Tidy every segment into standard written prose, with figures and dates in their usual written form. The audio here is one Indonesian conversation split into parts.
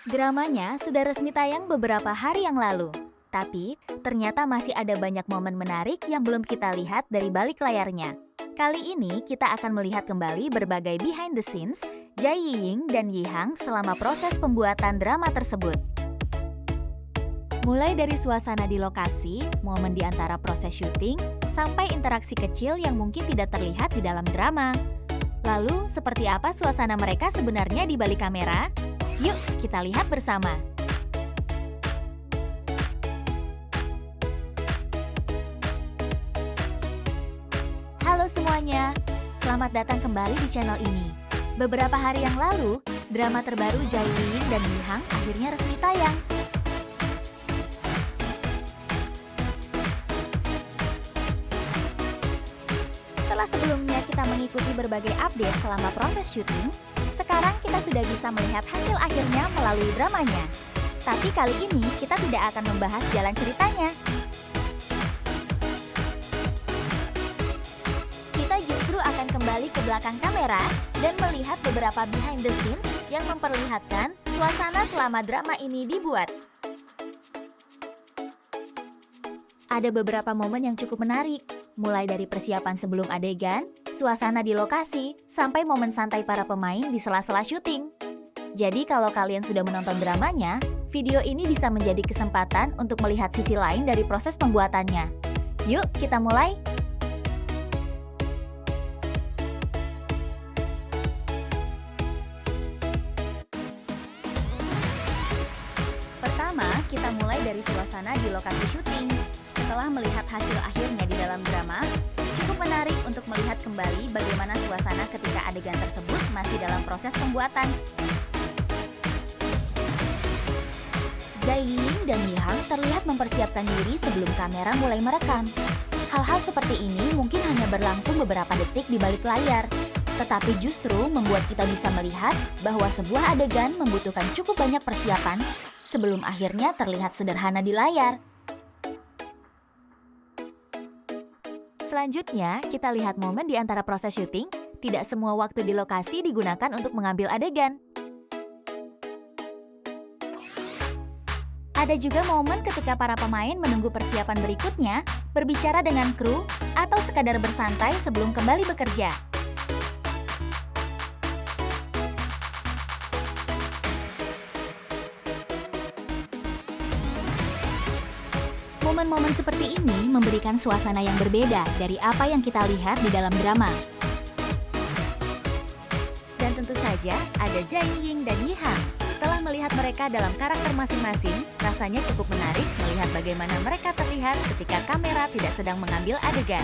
Dramanya sudah resmi tayang beberapa hari yang lalu. Tapi, ternyata masih ada banyak momen menarik yang belum kita lihat dari balik layarnya. Kali ini kita akan melihat kembali berbagai behind the scenes Jai Yiying dan Yihang selama proses pembuatan drama tersebut. Mulai dari suasana di lokasi, momen di antara proses syuting, sampai interaksi kecil yang mungkin tidak terlihat di dalam drama. Lalu, seperti apa suasana mereka sebenarnya di balik kamera? Yuk, kita lihat bersama. Halo semuanya, selamat datang kembali di channel ini. Beberapa hari yang lalu, drama terbaru Jai Yiying dan Yihang akhirnya resmi tayang. Setelah sebelumnya kita mengikuti berbagai update selama proses syuting, sekarang kita sudah bisa melihat hasil akhirnya melalui dramanya. Tapi kali ini kita tidak akan membahas jalan ceritanya. Kita justru akan kembali ke belakang kamera dan melihat beberapa behind the scenes yang memperlihatkan suasana selama drama ini dibuat. Ada beberapa momen yang cukup menarik, mulai dari persiapan sebelum adegan, suasana di lokasi, sampai momen santai para pemain di sela-sela syuting. Jadi kalau kalian sudah menonton dramanya, video ini bisa menjadi kesempatan untuk melihat sisi lain dari proses pembuatannya. Yuk, kita mulai! Pertama, kita mulai dari suasana di lokasi syuting. Setelah melihat hasil akhirnya di dalam drama, cukup menarik untuk melihat kembali bagaimana suasana ketika adegan tersebut masih dalam proses pembuatan. Jai Yiying dan Yihang terlihat mempersiapkan diri sebelum kamera mulai merekam. Hal-hal seperti ini mungkin hanya berlangsung beberapa detik di balik layar, tetapi justru membuat kita bisa melihat bahwa sebuah adegan membutuhkan cukup banyak persiapan sebelum akhirnya terlihat sederhana di layar. Selanjutnya, kita lihat momen di antara proses syuting. Tidak semua waktu di lokasi digunakan untuk mengambil adegan. Ada juga momen ketika para pemain menunggu persiapan berikutnya, berbicara dengan kru, atau sekadar bersantai sebelum kembali bekerja. Momen-momen seperti ini memberikan suasana yang berbeda dari apa yang kita lihat di dalam drama. Dan tentu saja ada Jai Yiying dan Yihang. Setelah melihat mereka dalam karakter masing-masing, rasanya cukup menarik melihat bagaimana mereka terlihat ketika kamera tidak sedang mengambil adegan.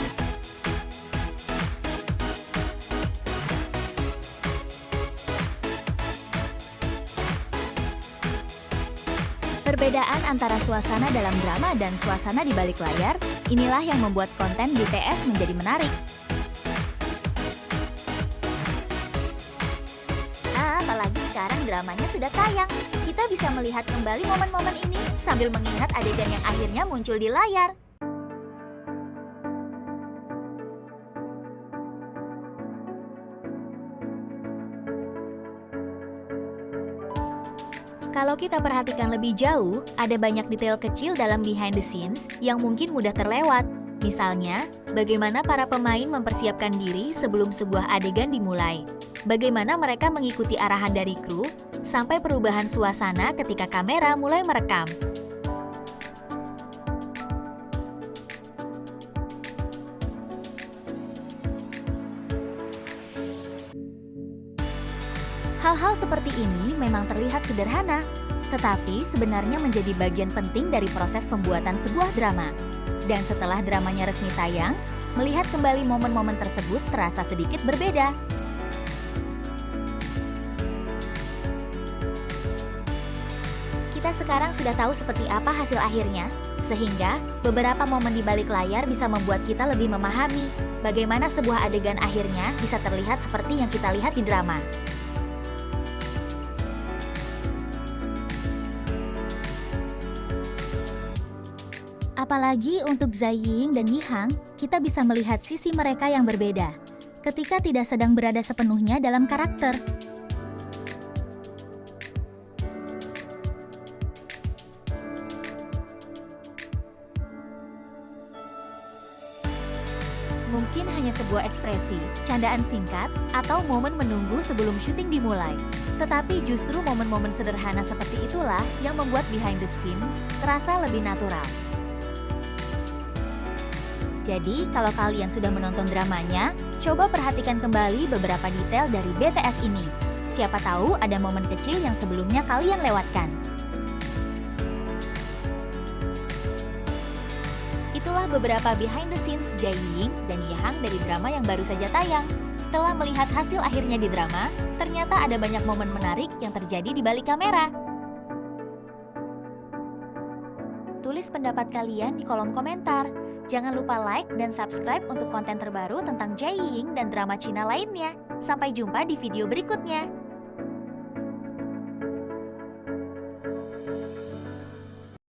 Perbedaan antara suasana dalam drama dan suasana di balik layar, inilah yang membuat konten BTS menjadi menarik. Apalagi sekarang dramanya sudah tayang, kita bisa melihat kembali momen-momen ini sambil mengingat adegan yang akhirnya muncul di layar. Kalau kita perhatikan lebih jauh, ada banyak detail kecil dalam behind the scenes yang mungkin mudah terlewat. Misalnya, bagaimana para pemain mempersiapkan diri sebelum sebuah adegan dimulai. Bagaimana mereka mengikuti arahan dari kru, sampai perubahan suasana ketika kamera mulai merekam. Hal-hal seperti ini memang terlihat sederhana, tetapi sebenarnya menjadi bagian penting dari proses pembuatan sebuah drama. Dan setelah dramanya resmi tayang, melihat kembali momen-momen tersebut terasa sedikit berbeda. Kita sekarang sudah tahu seperti apa hasil akhirnya, sehingga beberapa momen di balik layar bisa membuat kita lebih memahami bagaimana sebuah adegan akhirnya bisa terlihat seperti yang kita lihat di drama. Apalagi untuk Jai Yiying dan Yihang, kita bisa melihat sisi mereka yang berbeda, ketika tidak sedang berada sepenuhnya dalam karakter. sebuah ekspresi, candaan singkat, atau momen menunggu sebelum syuting dimulai. Tetapi justru momen-momen sederhana seperti itulah yang membuat behind the scenes terasa lebih natural. Jadi, kalau kalian sudah menonton dramanya, coba perhatikan kembali beberapa detail dari BTS ini. Siapa tahu ada momen kecil yang sebelumnya kalian lewatkan. Itulah beberapa behind the scenes Jae-ying dan Yehang dari drama yang baru saja tayang. Setelah melihat hasil akhirnya di drama, ternyata ada banyak momen menarik yang terjadi di balik kamera. Tulis pendapat kalian di kolom komentar. Jangan lupa like dan subscribe untuk konten terbaru tentang Jae-ying dan drama Cina lainnya. Sampai jumpa di video berikutnya.